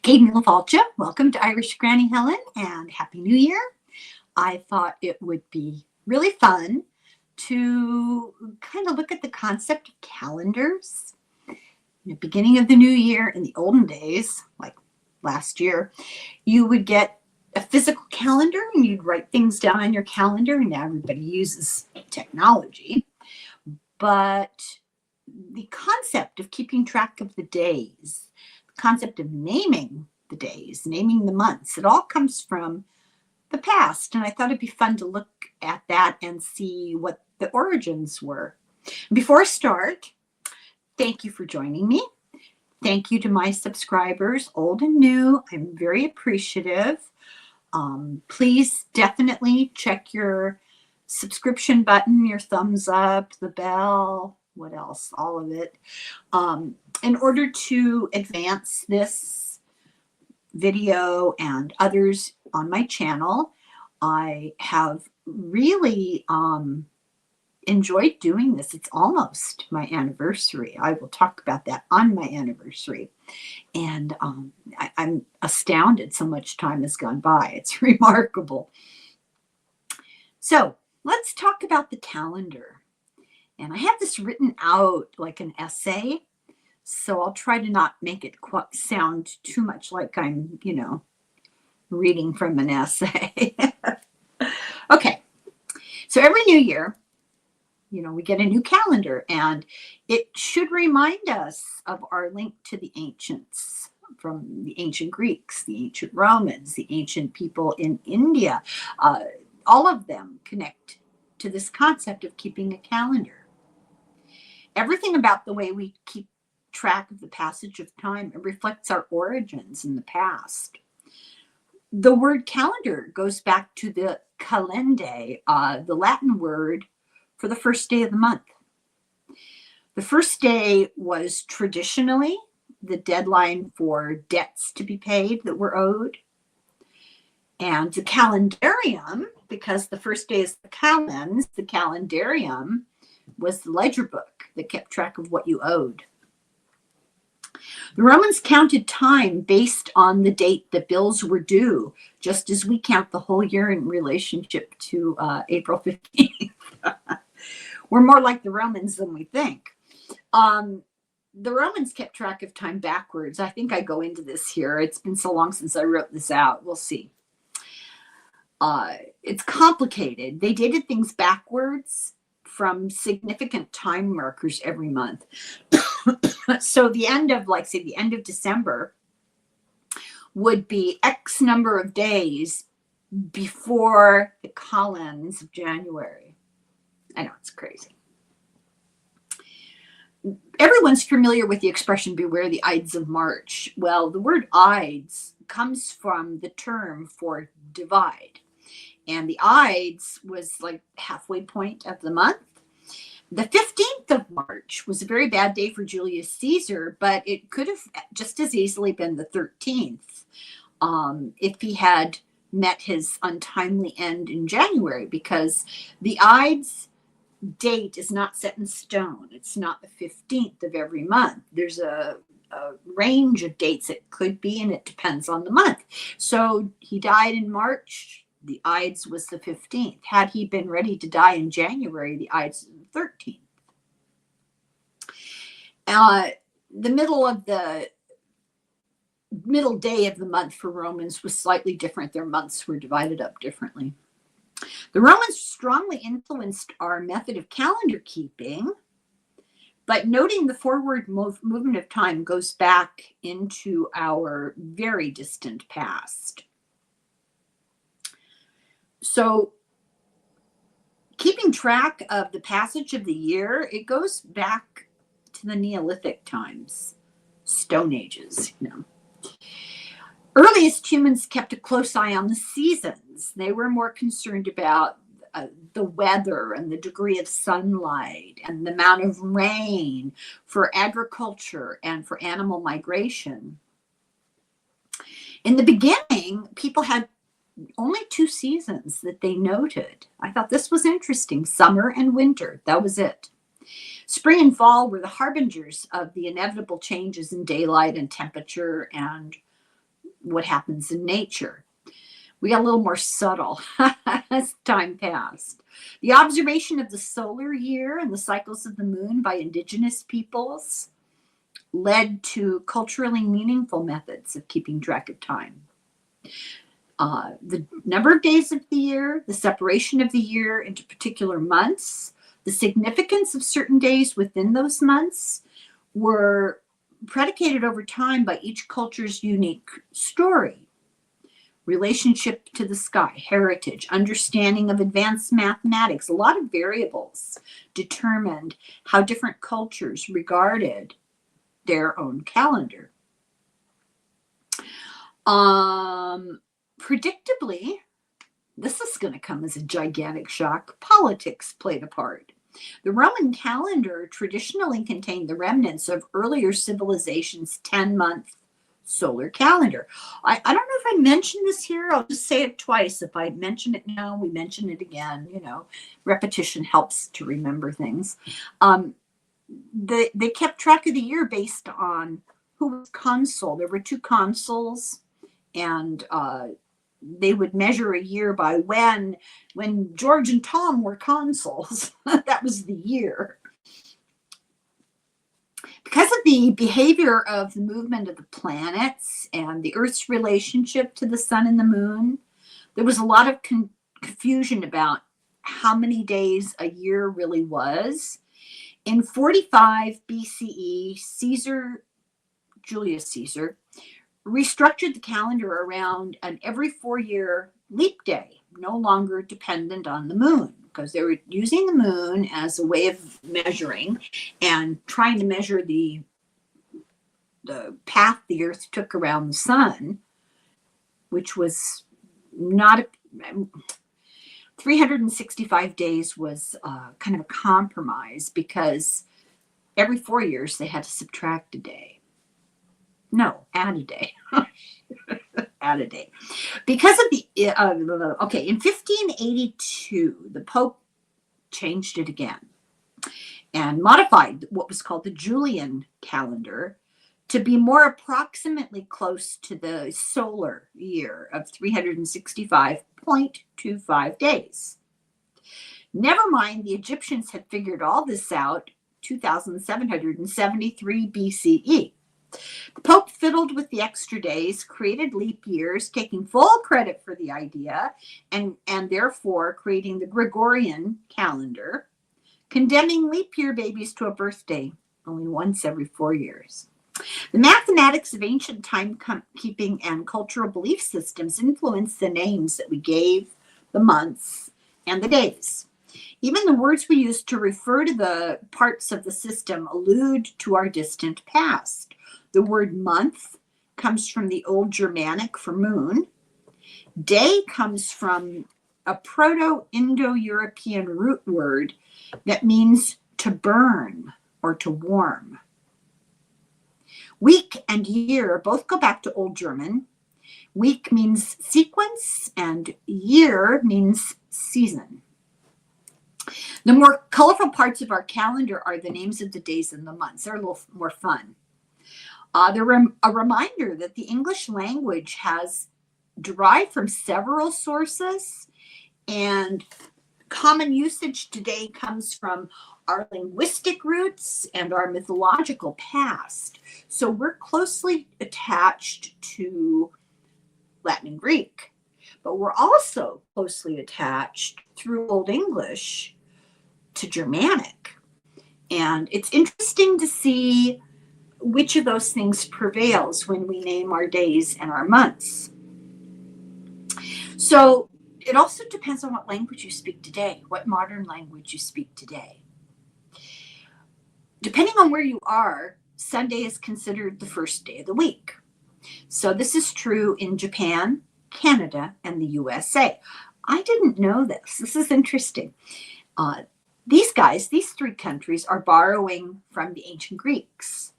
Katie Lavalcha, welcome to Irish Granny Helen and Happy New Year. I thought it would be really fun to kind of look at the concept of calendars. In the beginning of the new year, in the olden days, like last year, you would get a physical calendar and you'd write things down on your calendar, and now everybody uses technology. But the concept of keeping track of the days, concept of naming the days, naming the months, it all comes from the past. And I thought it'd be fun to look at that and see what the origins were. Before I start, thank you for joining me. Thank you to my subscribers, old and new. I'm very appreciative. Please definitely check your subscription button, your thumbs up, the bell, what else, all of it. In order to advance this video and others on my channel, I have really enjoyed doing this. It's almost my anniversary. I will talk about that on my anniversary. And I'm astounded so much time has gone by. It's remarkable. So let's talk about the calendar. And I have this written out like an essay, so I'll try to not make it sound too much like I'm, reading from an essay. Okay, so every new year, we get a new calendar, and it should remind us of our link to the ancients, from the ancient Greeks, the ancient Romans, the ancient people in India. All of them connect to this concept of keeping a calendar. Everything about the way we keep track of the passage of time, it reflects our origins in the past. The word calendar goes back to the calende, the Latin word for the first day of the month. The first day was traditionally the deadline for debts to be paid that were owed. And the calendarium, because the first day is the calends, the calendarium was the ledger book that kept track of what you owed. The Romans counted time based on the date that bills were due, just as we count the whole year in relationship to April 15th. We're more like the Romans than we think. The Romans kept track of time backwards. I think I go into this here. It's been so long since I wrote this out. We'll see. It's complicated. They dated things backwards from significant time markers every month. So the end of, the end of December would be X number of days before the calends of January. I know, it's crazy. Everyone's familiar with the expression, beware the Ides of March. Well, the word Ides comes from the term for divide. And the Ides was like halfway point of the month. The 15th of March was a very bad day for Julius Caesar, but it could have just as easily been the 13th if he had met his untimely end in January, because the Ides date is not set in stone. It's not the 15th of every month. There's a range of dates it could be, and it depends on the month. So he died in March. The Ides was the 15th. Had he been ready to die in January, the Ides was the 13th. The middle day of the month for Romans was slightly different. Their months were divided up differently. The Romans strongly influenced our method of calendar keeping, but noting the forward movement of time goes back into our very distant past. So keeping track of the passage of the year, it goes back to the Neolithic times, Stone Ages, Earliest humans kept a close eye on the seasons. They were more concerned about the weather and the degree of sunlight and the amount of rain for agriculture and for animal migration. In the beginning, people had only two seasons that they noted. I thought this was interesting. Summer and winter. That was it. Spring and fall were the harbingers of the inevitable changes in daylight and temperature and what happens in nature. We got a little more subtle as time passed. The observation of the solar year and the cycles of the moon by indigenous peoples led to culturally meaningful methods of keeping track of time. The number of days of the year, the separation of the year into particular months, the significance of certain days within those months were predicated over time by each culture's unique story, relationship to the sky, heritage, understanding of advanced mathematics. A lot of variables determined how different cultures regarded their own calendar. Predictably, this is going to come as a gigantic shock. Politics played a part. The Roman calendar traditionally contained the remnants of earlier civilizations' 10-month solar calendar. I don't know if I mentioned this here. I'll just say it twice. If I mention it now, we mention it again. You know, repetition helps to remember things. They kept track of the year based on who was consul. There were 2 consuls, and they would measure a year by when George and Tom were consuls. That was the year. Because of the behavior of the movement of the planets and the Earth's relationship to the sun and the moon, there was a lot of confusion about how many days a year really was. In 45 BCE, Julius Caesar, restructured the calendar around an every 4-year leap day, no longer dependent on the moon, because they were using the moon as a way of measuring and trying to measure the path the Earth took around the sun, which was not 365 days was kind of a compromise, because every 4 years they had to subtract a day. No, add a day. Add a day. Because of the, in 1582, the Pope changed it again and modified what was called the Julian calendar to be more approximately close to the solar year of 365.25 days. Never mind, the Egyptians had figured all this out 2773 BCE. The Pope fiddled with the extra days, created leap years, taking full credit for the idea, and therefore creating the Gregorian calendar, condemning leap year babies to a birthday only once every 4 years. The mathematics of ancient timekeeping and cultural belief systems influenced the names that we gave the months and the days. Even the words we use to refer to the parts of the system allude to our distant past. The word month comes from the Old Germanic for moon. Day comes from a Proto-Indo-European root word that means to burn or to warm. Week and year both go back to Old German. Week means sequence and year means season. The more colorful parts of our calendar are the names of the days and the months. They're a little more fun. They're a reminder that the English language has derived from several sources, and common usage today comes from our linguistic roots and our mythological past. So we're closely attached to Latin and Greek, but we're also closely attached through Old English to Germanic. And it's interesting to see which of those things prevails when we name our days and our months. So it also depends on what language you speak today, what modern language you speak today. Depending on where you are, Sunday is considered the first day of the week. So this is true in Japan, Canada, and the USA. I didn't know this. This is interesting. These 3 countries are borrowing from the ancient Greeks.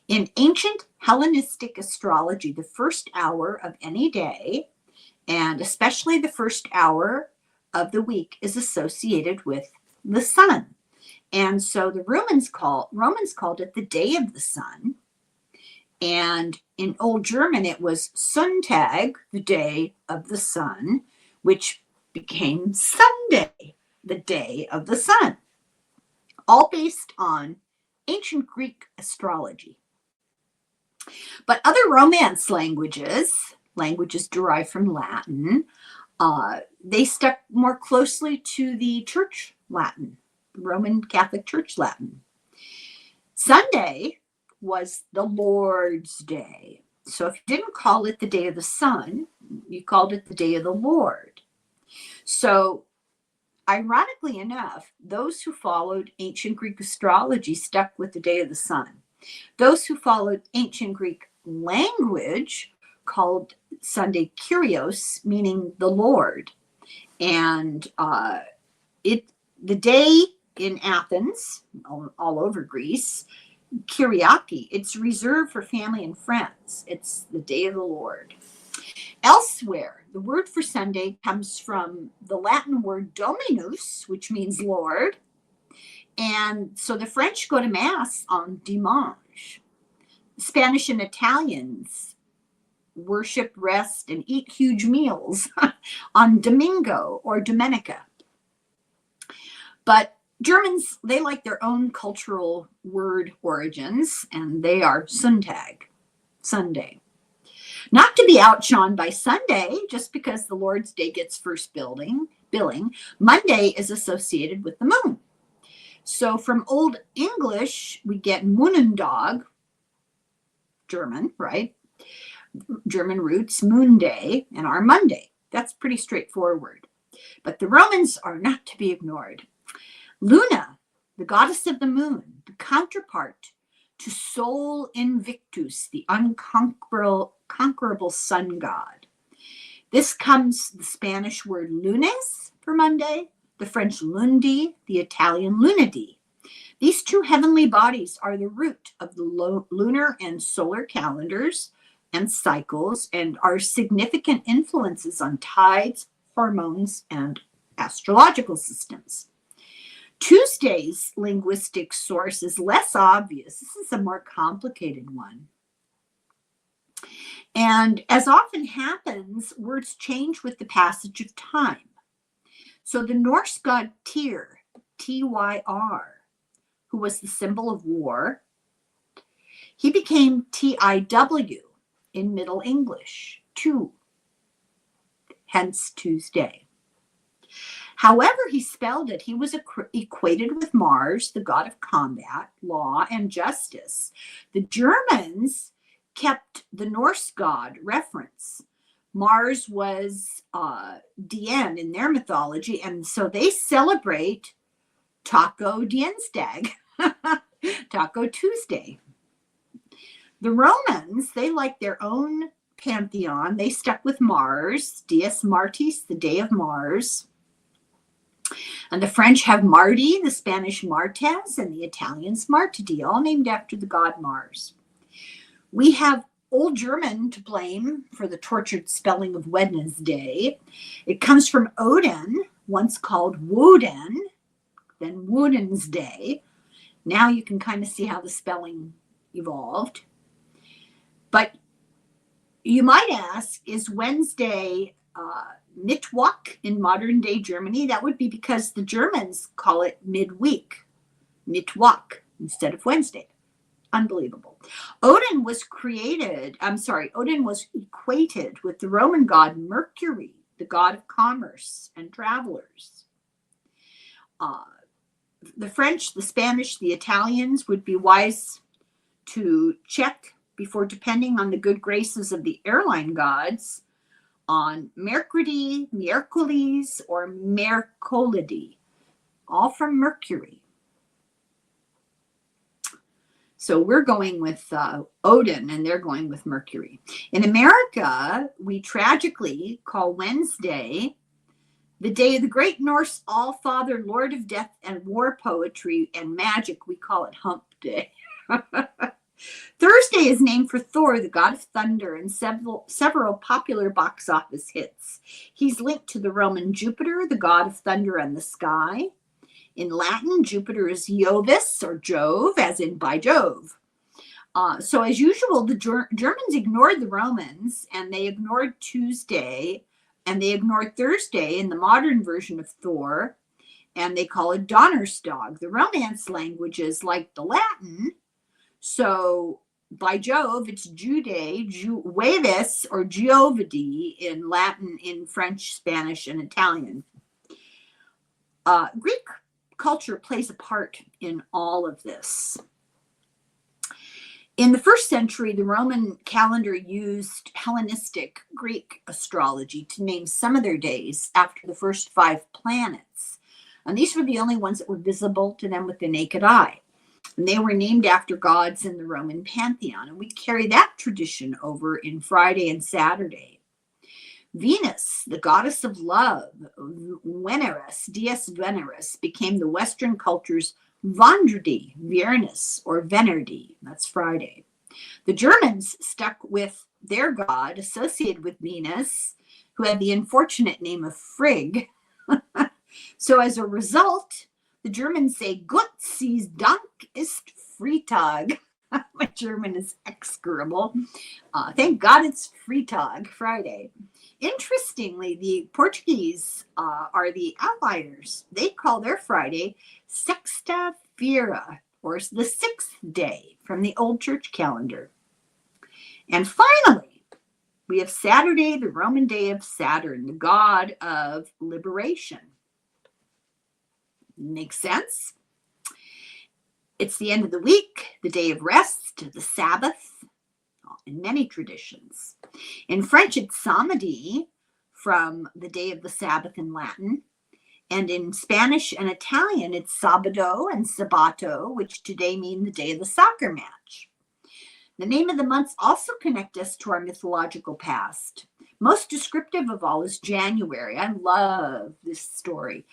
In ancient Hellenistic astrology, the first hour of any day, and especially the first hour of the week, is associated with the sun. And so the Romans called it the day of the sun. And in Old German, it was Sonntag, the day of the sun, which became Sunday, the day of the sun, all based on ancient Greek astrology. But other Romance languages derived from Latin, they stuck more closely to the Church Latin, the Roman Catholic Church Latin. Sunday was the Lord's Day. So if you didn't call it the day of the sun, you called it the day of the Lord. So ironically enough, those who followed ancient Greek astrology stuck with the day of the sun. Those who followed ancient Greek language called Sunday Kyrios, meaning the Lord. And the day in Athens, all over Greece, Kyriaki, it's reserved for family and friends. It's the day of the Lord. Elsewhere, the word for Sunday comes from the Latin word dominus, which means Lord. And so the French go to Mass on dimanche. Spanish and Italians worship, rest, and eat huge meals on Domingo or Domenica. But Germans, they like their own cultural word origins, and they are Sonntag, Sunday. Not to be outshone by Sunday, just because the Lord's Day gets first billing, Monday is associated with the moon. So from Old English, we get Moonendog, German, right? German roots, moon day, and our Monday. That's pretty straightforward. But the Romans are not to be ignored. Luna, the goddess of the moon, the counterpart to Sol Invictus, the unconquerable sun god. This comes the Spanish word lunes for Monday, the French lundi, the Italian lunedì. These two heavenly bodies are the root of the lunar and solar calendars and cycles and are significant influences on tides, hormones, and astrological systems. Tuesday's linguistic source is less obvious. This is a more complicated one. And as often happens, words change with the passage of time. So the Norse god Tyr, Tyr, who was the symbol of war, he became TIW in Middle English, two, hence Tuesday. However he spelled it, he was equated with Mars, the god of combat, law, and justice. The Germans kept the Norse god reference. Mars was Dien in their mythology, and so they celebrate Taco Dienstag, Taco Tuesday. The Romans, they like their own pantheon. They stuck with Mars, Dies Martis, the day of Mars. And the French have Mardi, the Spanish Martes, and the Italians Martedi, all named after the god Mars. We have Old German to blame for the tortured spelling of Wednesday. It comes from Odin, once called Woden, then Woden'sday. Now you can kind of see how the spelling evolved. But you might ask, is Wednesday Mittwoch in modern day Germany? That would be because the Germans call it midweek, Mittwoch, instead of Wednesday. Unbelievable. Odin was equated with the Roman god Mercury, the god of commerce and travelers. The French, the Spanish, the Italians would be wise to check before depending on the good graces of the airline gods on Mercredi, Miercules, or Mercolidi, all from Mercury. So we're going with Odin, and they're going with Mercury. In America, we tragically call Wednesday the day of the great Norse All-Father, Lord of Death and War Poetry and Magic. We call it Hump Day. Thursday is named for Thor, the god of thunder, and several popular box office hits. He's linked to the Roman Jupiter, the god of thunder and the sky. In Latin, Jupiter is Jovis, or Jove, as in by Jove. So as usual, the Germans ignored the Romans, and they ignored Tuesday, and they ignored Thursday in the modern version of Thor, and they call it Donnerstag. The Romance languages like the Latin, so by Jove, it's Jude, Jueves, or Giovedi in Latin, in French, Spanish, and Italian. Greek culture plays a part in all of this. In the first century, the Roman calendar used Hellenistic Greek astrology to name some of their days after the first 5 planets. And these were the only ones that were visible to them with the naked eye. And they were named after gods in the Roman pantheon. And we carry that tradition over in Friday and Saturday. Venus, the goddess of love, Veneris, Dies Veneris, became the Western culture's Vendredi, Viernus, or Venerdi. That's Friday. The Germans stuck with their god associated with Venus, who had the unfortunate name of Frigg. So as a result, the Germans say, Gott sei Dank ist Freitag. My German is execrable. Thank God it's Freitag, Friday. Interestingly, the Portuguese are the outliers. They call their Friday Sexta-feira, or the 6th day from the old church calendar. And finally, we have Saturday, the Roman day of Saturn, the god of liberation. Makes sense? It's the end of the week, the day of rest, the Sabbath, in many traditions. In French, it's samedi, from the day of the Sabbath in Latin. And in Spanish and Italian, it's sabado and sabato, which today mean the day of the soccer match. The name of the months also connect us to our mythological past. Most descriptive of all is January. I love this story.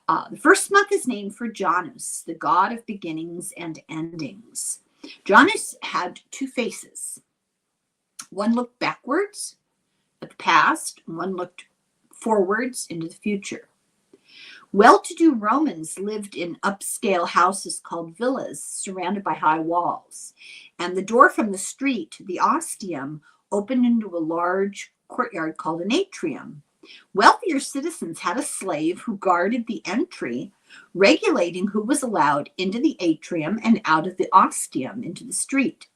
The first month is named for Janus, the god of beginnings and endings. Janus had 2 faces. One looked backwards at the past, and one looked forwards into the future. Well-to-do Romans lived in upscale houses called villas, surrounded by high walls. And the door from the street, the ostium, opened into a large courtyard called an atrium. Wealthier citizens had a slave who guarded the entry, regulating who was allowed into the atrium and out of the ostium into the street.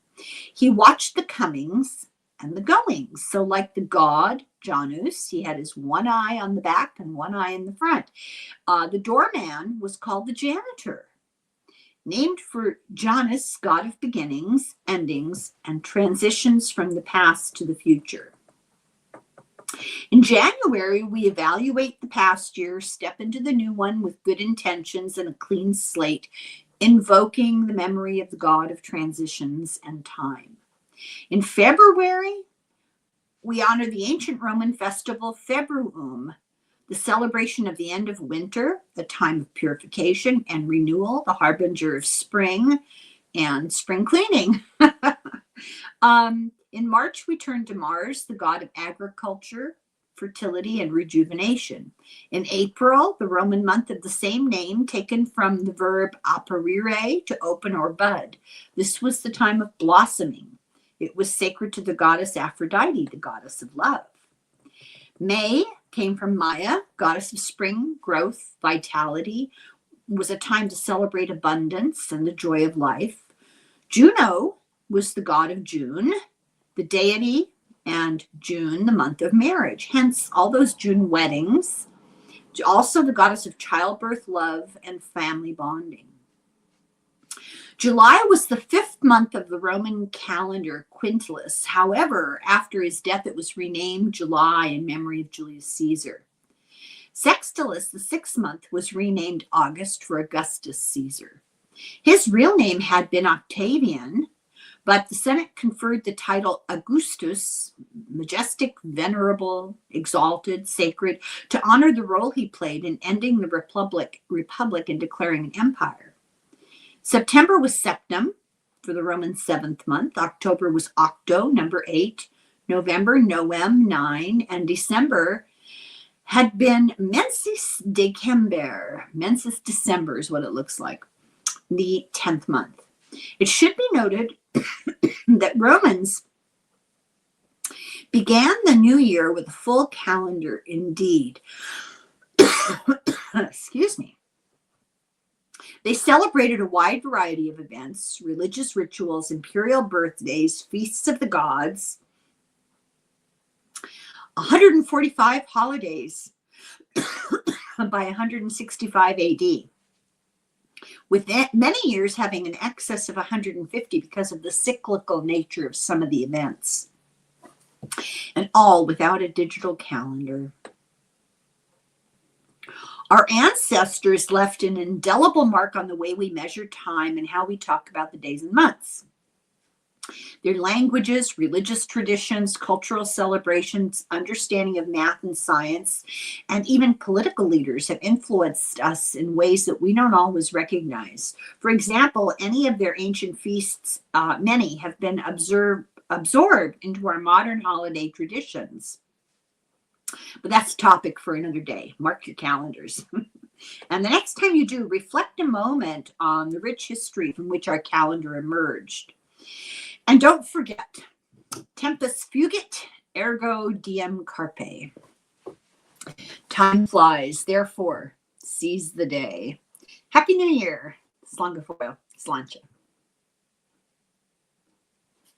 He watched the comings and the goings. So like the god Janus, he had his one eye on the back and one eye in the front. The doorman was called the janitor, named for Janus, god of beginnings, endings, and transitions from the past to the future. In January, we evaluate the past year, step into the new one with good intentions and a clean slate, invoking the memory of the god of transitions and time. In February, we honor the ancient Roman festival Februum, the celebration of the end of winter, the time of purification and renewal, the harbinger of spring and spring cleaning. In March, we turn to Mars, the god of agriculture, fertility, and rejuvenation. In April, the Roman month of the same name, taken from the verb apparire, to open or bud. This was the time of blossoming. It was sacred to the goddess Aphrodite, the goddess of love. May came from Maya, goddess of spring, growth, vitality. It was a time to celebrate abundance and the joy of life. Juno was the god of June, the deity, and June, the month of marriage. Hence, all those June weddings. Also the goddess of childbirth, love, and family bonding. July was the 5th month of the Roman calendar, Quintilis. However, after his death, it was renamed July in memory of Julius Caesar. Sextilis, the 6th month, was renamed August for Augustus Caesar. His real name had been Octavian, but the Senate conferred the title Augustus, majestic, venerable, exalted, sacred, to honor the role he played in ending the republic and declaring an empire. September was Septem for the Roman 7th month. October was Octo, number 8. November, Noem, 9. And December had been Mensis December. Mensis December is what it looks like, the 10th month. It should be noted that Romans began the new year with a full calendar indeed. Excuse me. They celebrated a wide variety of events, religious rituals, imperial birthdays, feasts of the gods, 145 holidays by 165 AD, with many years having an excess of 150 because of the cyclical nature of some of the events, and all without a digital calendar. Our ancestors left an indelible mark on the way we measure time and how we talk about the days and months. Their languages, religious traditions, cultural celebrations, understanding of math and science, and even political leaders have influenced us in ways that we don't always recognize. For example, any of their ancient feasts, many have been absorbed into our modern holiday traditions. But that's a topic for another day. Mark your calendars. And the next time you do, reflect a moment on the rich history from which our calendar emerged. And don't forget, tempus fugit, ergo diem carpe. Time flies, therefore, seize the day. Happy New Year. Slanga foil, slancha.